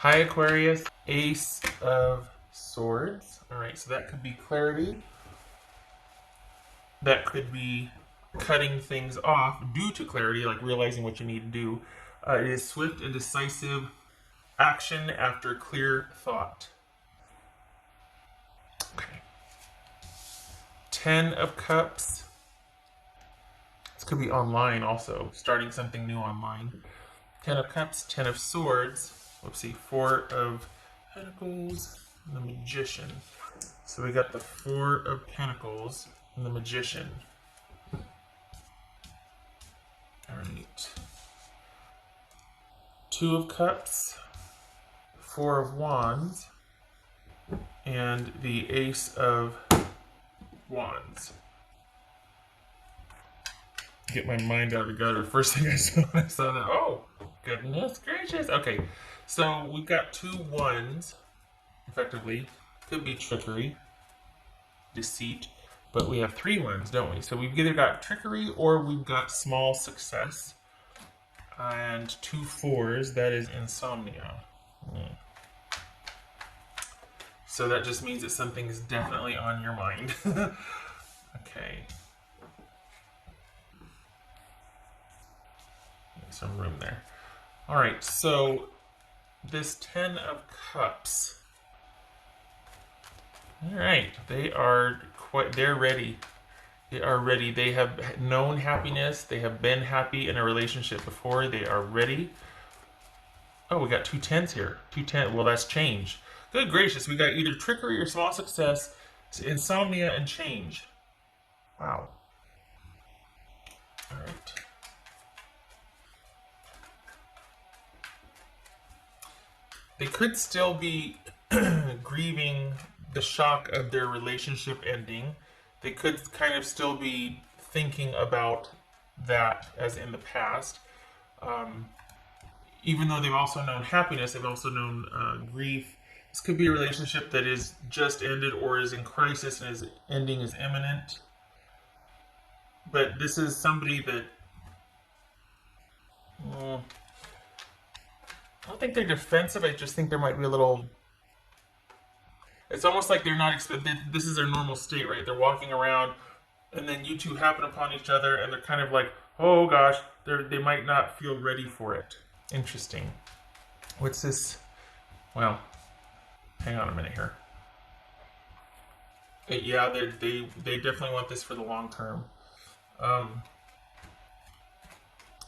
Hi, Aquarius. Ace of Swords. All right, so that could be clarity. That could be cutting things off due to clarity, like realizing what you need to do. It is swift and decisive action after clear thought. Okay. 10 of Cups. This could be online also, starting something new online. 10 of Cups, 10 of Swords. Let's see, 4 of Pentacles, and the Magician. So we got the 4 of Pentacles and the Magician. Alright. 2 of Cups, 4 of Wands, and the Ace of Wands. Get my mind out of the gutter. First thing I saw when I saw that. Oh, goodness gracious. Okay, so we've got 2 ones, effectively. Could be trickery, deceit, but we have 3 ones, don't we? So we've either got trickery or we've got small success. And 2 4s, that is insomnia. So that just means that something is definitely on your mind. Okay. Some room there. All right, so this 10 of Cups. All right, they're ready. They are ready. They have known happiness. They have been happy in a relationship before. They are ready. Oh, we got 2 10s here. 2 10. Well, that's change. Good gracious, we got either trickery or small success, insomnia, and change. Wow. All right. They could still be grieving the shock of their relationship ending. They could kind of still be thinking about that as in the past. Even though they've also known happiness, they've also known grief. This could be a relationship that is just ended or is in crisis and is ending is imminent. But this is somebody that... I don't think they're defensive. I just think there might be a little... It's almost like they're not expecting... This is their normal state, right? They're walking around, and then you two happen upon each other, and they're kind of like, oh gosh, they might not feel ready for it. Interesting. What's this? Well, hang on a minute here. Yeah, they definitely want this for the long term.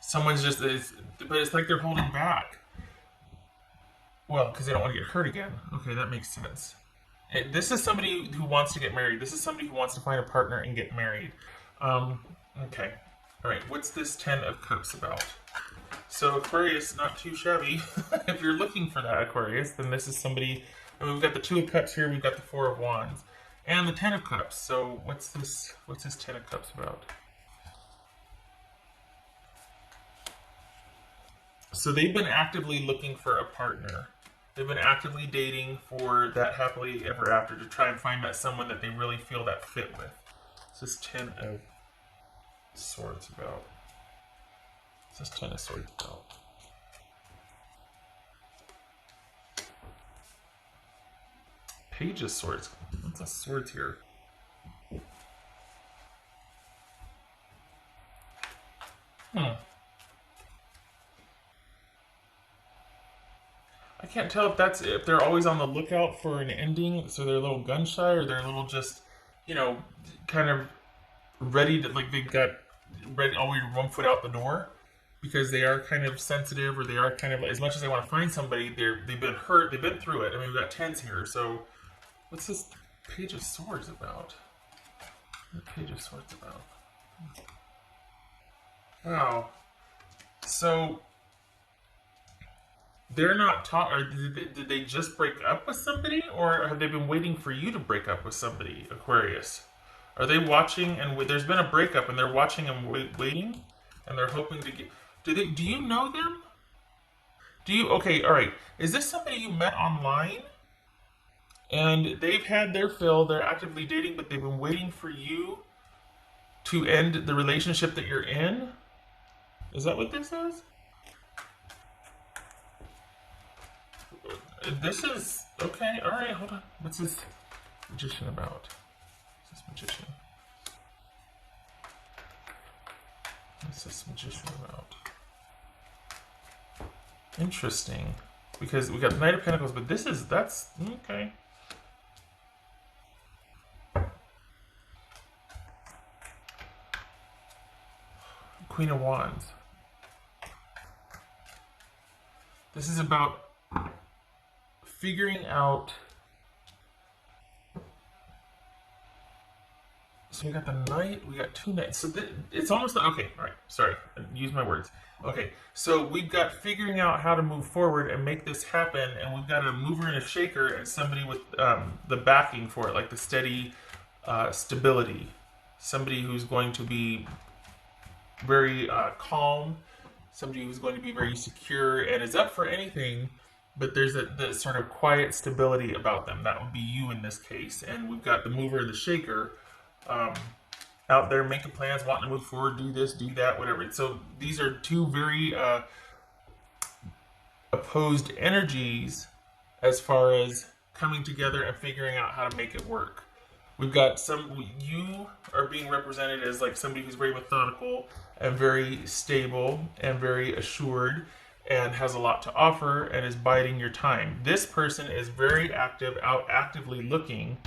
Someone's just... But it's like they're holding back. Well, because they don't want to get hurt again. Okay, that makes sense. This is somebody who wants to get married. This is somebody who wants to find a partner and get married. Okay. All right, what's this 10 of Cups about? So Aquarius, not too shabby. If you're looking for that Aquarius, then this is somebody... I mean, we've got the 2 of Cups here. We've got the 4 of Wands. And the 10 of Cups. So what's this 10 of Cups about? So they've been actively looking for a partner. They've been actively dating for that happily ever after to try and find that someone that they really feel that fit with. What's this 10 of Swords about? What's this 10 of Swords about? Page of Swords. What's the swords here? I can't tell if they're always on the lookout for an ending, so they're a little gun shy, or they're a little just, kind of ready to, like, they've got ready always 1 foot out the door, because they are kind of sensitive, or they are kind of, as much as they want to find somebody, they've been hurt, they've been through it. I mean, we've got 10s here, so what's this Page of Swords about? What's the Page of Swords about? Wow. So... They're not talking. Did they just break up with somebody, or have they been waiting for you to break up with somebody, Aquarius? Are they watching and there's been a breakup and they're watching and waiting, and they're hoping to get? Do you know them? Okay? All right. Is this somebody you met online, and they've had their fill? They're actively dating, but they've been waiting for you to end the relationship that you're in. Is that what this is? this is okay. All right, hold on. What's this magician about? What's this magician? What's this magician about? Interesting, because we got the Knight of Pentacles, but that's okay. Queen of Wands. This is about figuring out. So we got the Knight, we got two Knights. So it's almost okay. All right, sorry, use my words. Okay, so we've got figuring out how to move forward and make this happen, and we've got a mover and a shaker, and somebody with the backing for it, like the steady stability. Somebody who's going to be very calm, somebody who's going to be very secure and is up for anything, but there's the sort of quiet stability about them. That would be you in this case. And we've got the mover and the shaker out there making plans, wanting to move forward, do this, do that, whatever. So these are two very opposed energies as far as coming together and figuring out how to make it work. We've got you are being represented as like somebody who's very methodical and very stable and very assured and has a lot to offer and is biding your time. This person is very active, out actively looking.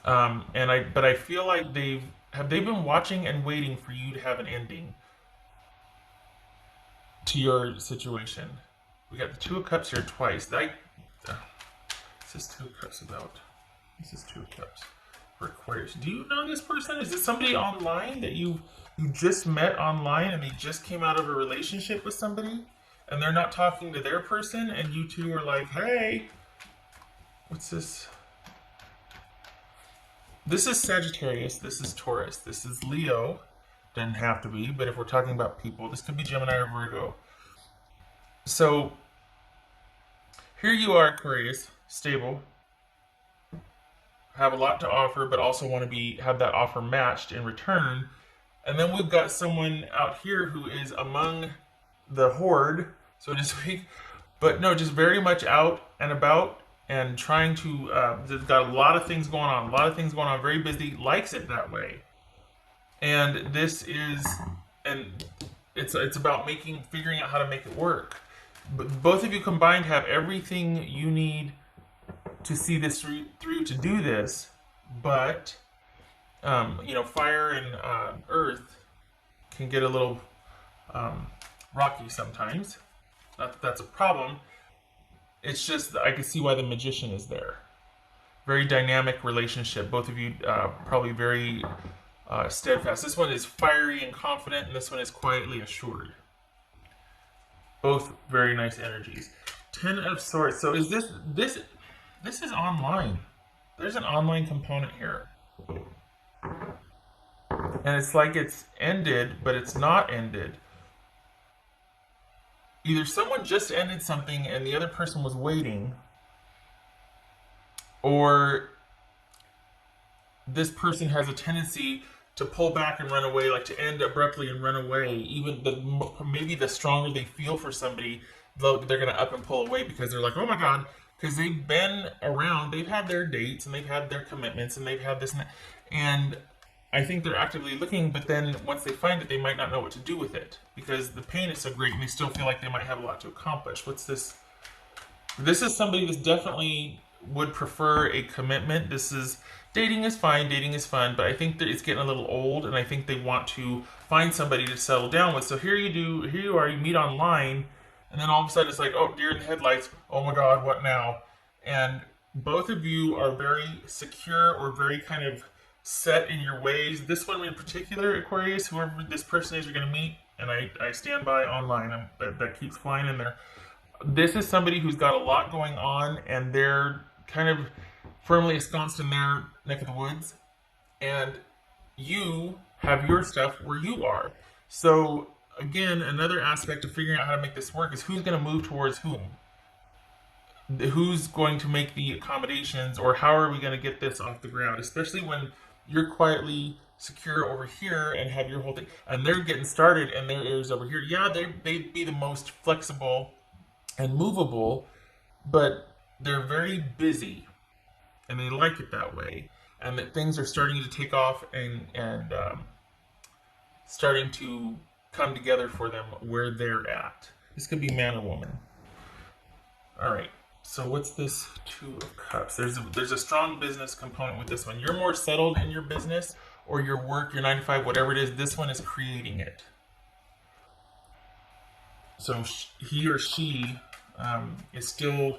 But I feel like they've been watching and waiting for you to have an ending to your situation. We got the Two of Cups here twice. This is Two of Cups about. This is Two of Cups for Aquarius. Do you know this person? Is it somebody online that you just met online and they just came out of a relationship with somebody and they're not talking to their person and you two are like, hey, what's this? This is Sagittarius, this is Taurus, this is Leo. Doesn't have to be, but if we're talking about people, this could be Gemini or Virgo. So here you are, Aquarius, stable, have a lot to offer, but also want to have that offer matched in return. And then we've got someone out here who is among the horde, so to speak, but no, just very much out and about and trying to, they've got a lot of things going on, very busy, likes it that way. And this is, and it's about figuring out how to make it work. But both of you combined have everything you need to see this through to do this, but fire and earth can get a little rocky sometimes. Not that that's a problem. It's just that I can see why the Magician is there. Very dynamic relationship. Both of you probably very steadfast. This one is fiery and confident, and this one is quietly assured. Both very nice energies. Ten of Swords. So is this is online. There's an online component here. And it's like it's ended, but it's not ended. Either someone just ended something and the other person was waiting, or this person has a tendency to pull back and run away, like to end abruptly and run away. Even maybe the stronger they feel for somebody, they're going to up and pull away because they're like, oh my God, because they've been around, they've had their dates and they've had their commitments and they've had this and that. And I think they're actively looking, but then once they find it, they might not know what to do with it because the pain is so great and they still feel like they might have a lot to accomplish. What's this? This is somebody that definitely would prefer a commitment. Dating is fine, dating is fun, but I think that it's getting a little old and I think they want to find somebody to settle down with. So here you are, you meet online, and then all of a sudden it's like, oh, deer in the headlights, oh my God, what now? And both of you are very secure or very kind of set in your ways. This one in particular, Aquarius, whoever this person is you're going to meet, and I stand by online, that keeps flying in there. This is somebody who's got a lot going on and they're kind of firmly ensconced in their neck of the woods, and you have your stuff where you are. So again, another aspect of figuring out how to make this work is who's going to move towards whom. Who's going to make the accommodations, or how are we going to get this off the ground, especially when you're quietly secure over here and have your whole thing, and they're getting started and their ears over here. Yeah, they'd be the most flexible and movable, but they're very busy, and they like it that way, and that things are starting to take off and starting to come together for them where they're at. This could be man or woman. All right. So what's this Two of Cups? There's a strong business component with this one. You're more settled in your business or your work, your 9 to 5, whatever it is. This one is creating it. So he or she is still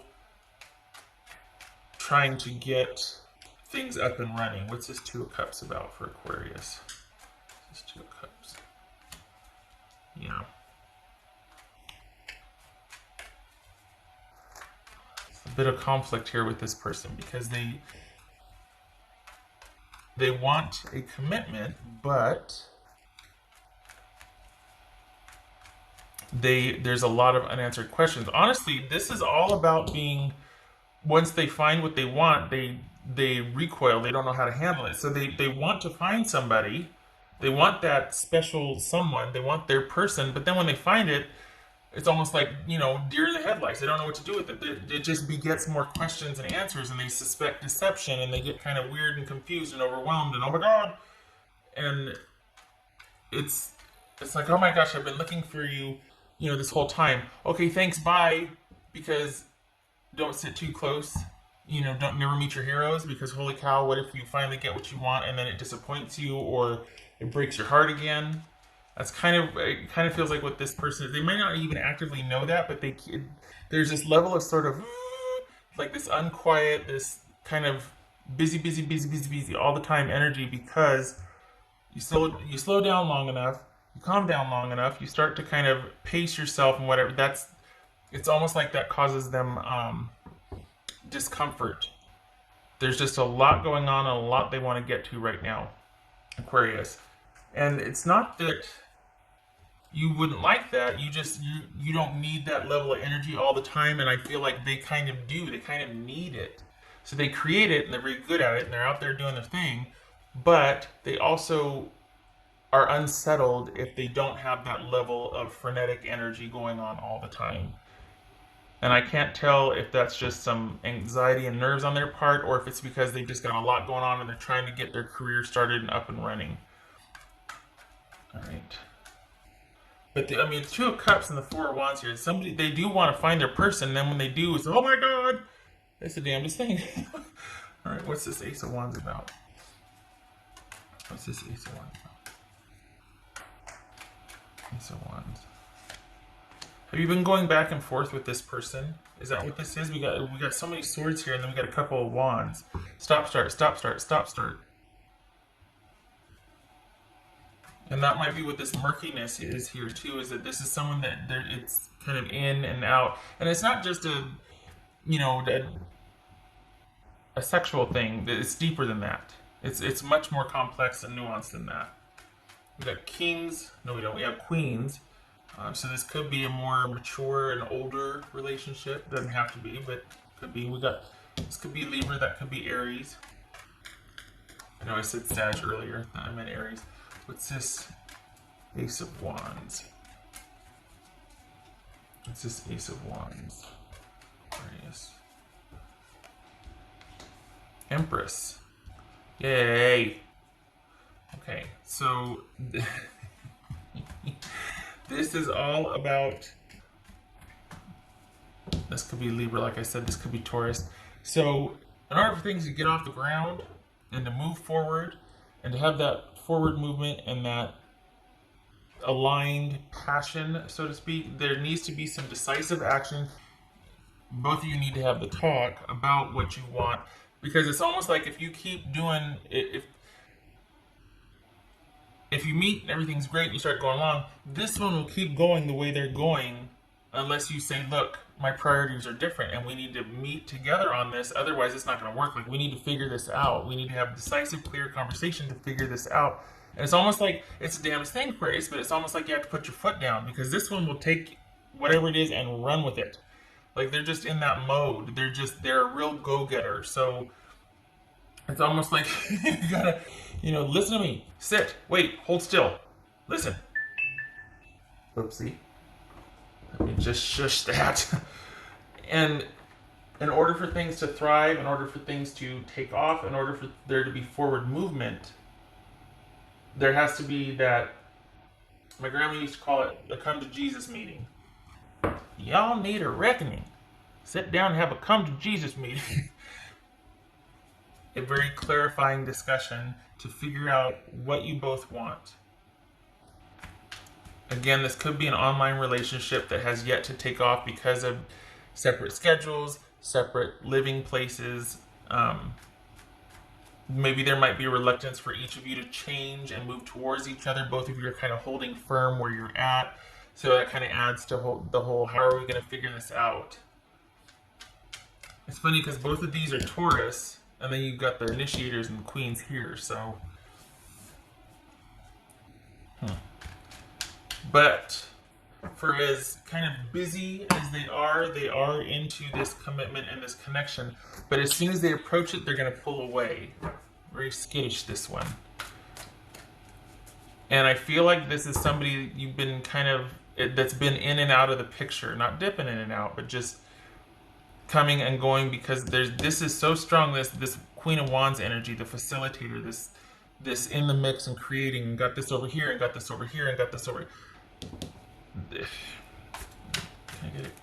trying to get things up and running. What's this Two of Cups about for Aquarius? This Two of Cups. Yeah. A bit of conflict here with this person because they want a commitment, but there's a lot of unanswered questions. Honestly, this is all about being, once they find what they want, they recoil. They don't know how to handle it. So they want to find somebody. They want that special someone. They want their person. But then when they find it, it's almost like, deer in the headlights. They don't know what to do with it. It just begets more questions and answers, and they suspect deception, and they get kind of weird and confused and overwhelmed, and oh my God. And it's like, oh my gosh, I've been looking for you, this whole time. Okay, thanks, bye. Because don't sit too close. Don't never meet your heroes, because holy cow, what if you finally get what you want and then it disappoints you or it breaks your heart again? It kind of feels like what this person is. They might not even actively know that, but there's this level of sort of like this unquiet, this kind of busy all the time energy, because you slow down long enough, you calm down long enough, you start to kind of pace yourself and whatever. It's almost like that causes them discomfort. There's just a lot going on and a lot they want to get to right now, Aquarius. And it's not that you wouldn't like that. You don't need that level of energy all the time, and I feel like they kind of do. They kind of need it. So they create it, and they're very good at it, and they're out there doing their thing, but they also are unsettled if they don't have that level of frenetic energy going on all the time. And I can't tell if that's just some anxiety and nerves on their part, or if it's because they've just got a lot going on and they're trying to get their career started and up and running. All right. But the Two of Cups and the Four of Wands here. They do want to find their person, and then when they do, it's, oh my God, that's the damnedest thing. All right, what's this Ace of Wands about? What's this Ace of Wands about? Ace of Wands. Have you been going back and forth with this person? Is that what this is? We got so many swords here, and then we got a couple of wands. Stop, start, stop, start, stop, start. And that might be what this murkiness is here too, is that this is someone that it's kind of in and out. And it's not just a sexual thing. It's deeper than that. It's much more complex and nuanced than that. We got kings. No, we don't. We have queens. So this could be a more mature and older relationship. Doesn't have to be, but could be. This could be Libra. That could be Aries. I know I said Sag earlier. I meant Aries. What's this Ace of Wands? What's this Ace of Wands? Aquarius. Empress. Yay. Okay, so this is all about, this could be Libra, like I said, this could be Taurus. So in order for things to get off the ground and to move forward and to have that forward movement and that aligned passion, so to speak, there needs to be some decisive action. Both of you need to have the talk about what you want, because it's almost like if you keep doing it, if you meet and everything's great and you start going along, this one will keep going the way they're going unless you say, look, my priorities are different and we need to meet together on this. Otherwise, it's not going to work. Like, we need to figure this out. We need to have decisive, clear conversation to figure this out. And it's almost like, it's a damnest thing, Aquarius, but it's almost like you have to put your foot down, because this one will take whatever it is and run with it. Like, they're just in that mode. They're a real go-getter. So it's almost like you gotta, listen to me. Sit. Wait. Hold still. Listen. Oopsie. Let me just shush that. And in order for things to thrive, in order for things to take off, in order for there to be forward movement, there has to be that, my grandma used to call it the come to Jesus meeting. Y'all need a reckoning. Sit down and have a come to Jesus meeting. A very clarifying discussion to figure out what you both want. Again, this could be an online relationship that has yet to take off because of separate schedules, separate living places. Maybe there might be a reluctance for each of you to change and move towards each other. Both of you are kind of holding firm where you're at. So that kind of adds to the whole, how are we going to figure this out? It's funny because both of these are Taurus, and then you've got the initiators and the queens here, so. But for as kind of busy as they are into this commitment and this connection. But as soon as they approach it, they're going to pull away. Very skittish, this one. And I feel like this is somebody you've been kind of, that's been in and out of the picture. Not dipping in and out, but just coming and going, because this is so strong, this Queen of Wands energy, the facilitator, this in the mix and creating, and got this over here, and got this over here, and got this over. Can I get it?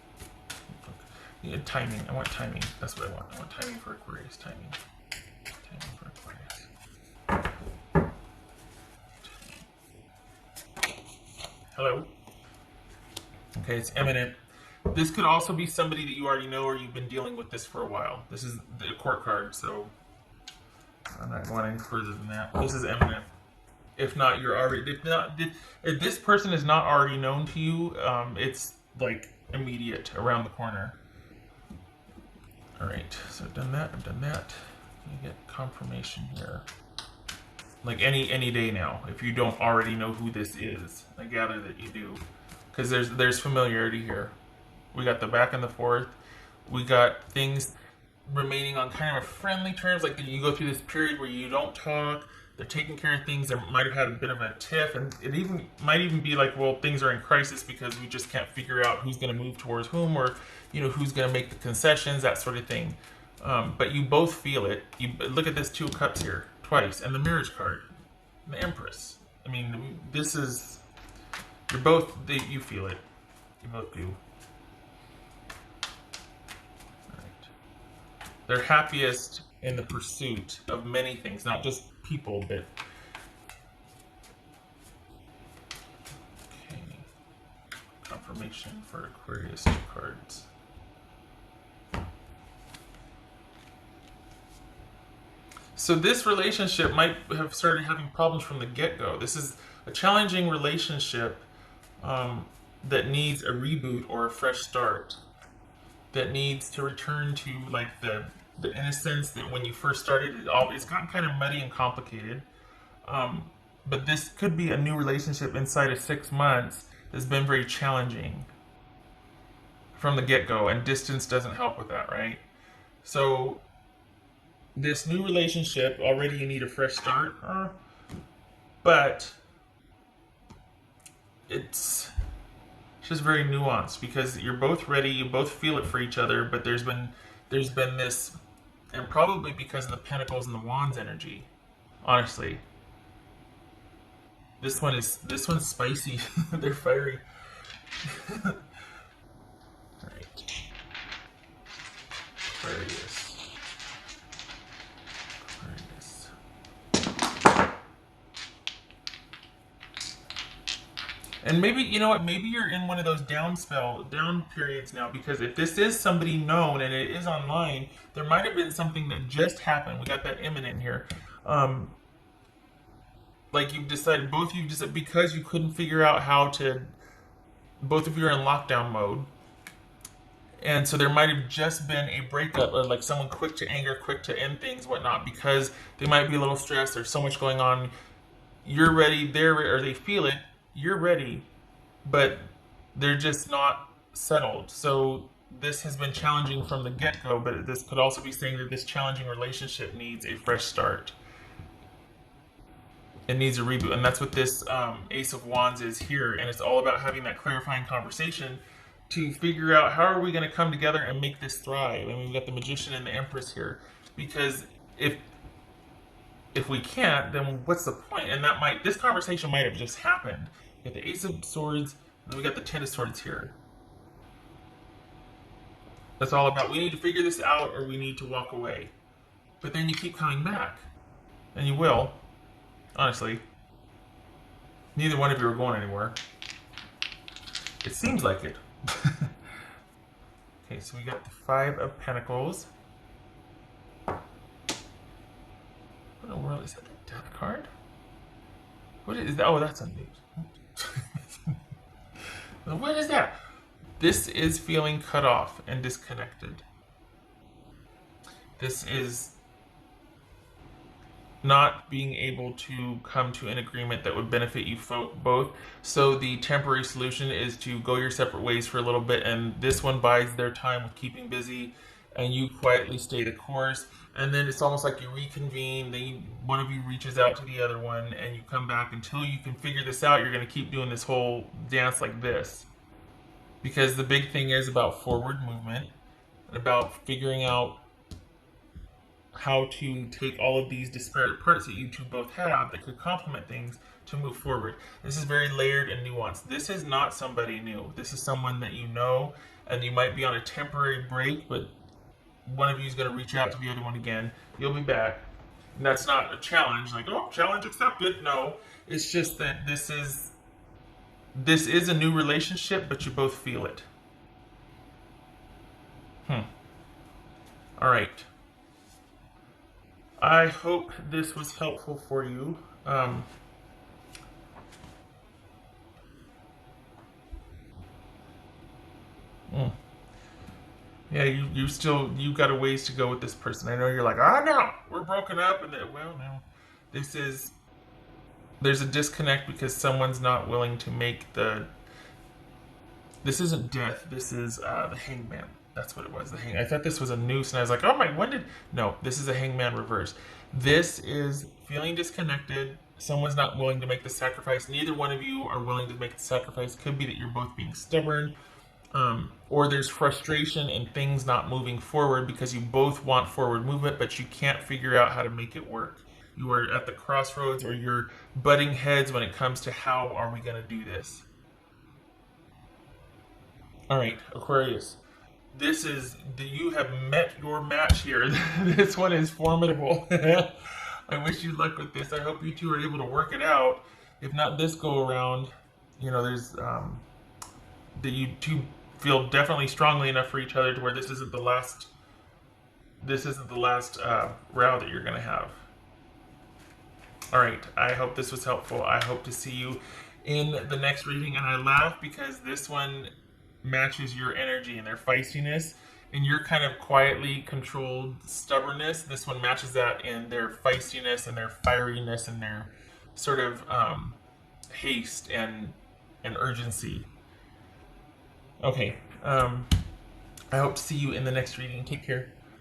Yeah, timing. I want timing. That's what I want. I want timing for Aquarius. Timing. Timing for Aquarius. Hello. Okay, it's imminent. This could also be somebody that you already know, or you've been dealing with this for a while. This is the court card, so I'm not going any further than that. This is imminent. If not, you're already. If this person is not already known to you, it's like immediate, around the corner. All right, so I've done that. I've done that. Let me get confirmation here. Like any day now, if you don't already know who this is, I gather that you do, because there's familiarity here. We got the back and the forth. We got things remaining on kind of friendly terms, like you go through this period where you don't talk. They're taking care of things. There might have had a bit of a tiff, and it might even be like, well, things are in crisis because we just can't figure out who's going to move towards whom, or who's going to make the concessions, that sort of thing. But you both feel it. You look at this Two of Cups here twice, and the marriage card, the Empress. I mean, this is, you feel it. You both do. All right. They're happiest in the pursuit of many things, not just people, but okay. Confirmation for Aquarius, 2 cards. So this relationship might have started having problems from the get-go. This is a challenging relationship that needs a reboot or a fresh start, that needs to return to like the innocence that when you first started, it's gotten kind of muddy and complicated. But this could be a new relationship inside of 6 months that's been very challenging from the get-go, and distance doesn't help with that, right? So this new relationship, already you need a fresh start, but it's just very nuanced, because you're both ready, you both feel it for each other, but there's been this, and probably because of the Pentacles and the Wands energy, honestly. This one's spicy. They're fiery. Alright. Aquarius. And maybe, you know what, maybe you're in one of those down periods now, because if this is somebody known and it is online, there might have been something that just happened. We got that imminent here. Like you've decided, both of you just, because you couldn't figure out how to, both of you are in lockdown mode. And so there might have just been a breakup, or like someone quick to anger, quick to end things, whatnot, because they might be a little stressed. There's so much going on. You're ready, or they feel it. You're ready, but they're just not settled. So this has been challenging from the get-go, but this could also be saying that this challenging relationship needs a fresh start. It needs a reboot, and that's what this Ace of Wands is here. And it's all about having that clarifying conversation to figure out how are we going to come together and make this thrive. And we've got the Magician and the Empress here, because if we can't, then what's the point? And this conversation might have just happened. We got the Ace of Swords, and then we got the Ten of Swords here. That's all about, we need to figure this out or we need to walk away. But then you keep coming back. And you will. Honestly. Neither one of you are going anywhere. It seems like it. Okay, so we got the Five of Pentacles. What in the world? Is that the Death card? What is that? Oh, that's a news. What is that? This is feeling cut off and disconnected. This is not being able to come to an agreement that would benefit you both. So the temporary solution is to go your separate ways for a little bit, and this one bides their time with keeping busy, and you quietly stay the course. And then it's almost like you reconvene, then one of you reaches out to the other one, and you come back until you can figure this out. You're going to keep doing this whole dance like this. Because the big thing is about forward movement, and about figuring out how to take all of these disparate parts that you two both have that could complement things to move forward. This is very layered and nuanced. This is not somebody new. This is someone that you know, and you might be on a temporary break, but one of you is going to reach out to the other one again. You'll be back. And that's not a challenge, like, oh, challenge accepted. No, it's just that this is a new relationship, but you both feel it. All right. I hope this was helpful for you. Yeah, you got a ways to go with this person. I know you're like, no, we're broken up, and well, no, there's a disconnect because someone's not willing to make this isn't death, this is the Hangman. That's what it was, the hang. I thought this was a noose, and I was like, oh my, no, this is a Hangman reverse. This is feeling disconnected. Someone's not willing to make the sacrifice. Neither one of you are willing to make the sacrifice. Could be that you're both being stubborn, or there's frustration and things not moving forward because you both want forward movement, but you can't figure out how to make it work. You are at the crossroads, or you're butting heads when it comes to how are we going to do this. All right, Aquarius. You have met your match here. This one is formidable. I wish you luck with this. I hope you two are able to work it out. If not this go around, there's that you two feel definitely strongly enough for each other to where this isn't the last row that you're going to have. All right, I hope this was helpful. I hope to see you in the next reading. And I laugh because this one matches your energy and their feistiness, and your kind of quietly controlled stubbornness. This one matches that in their feistiness and their fieriness and their sort of haste and urgency. Okay, I hope to see you in the next reading. Take care.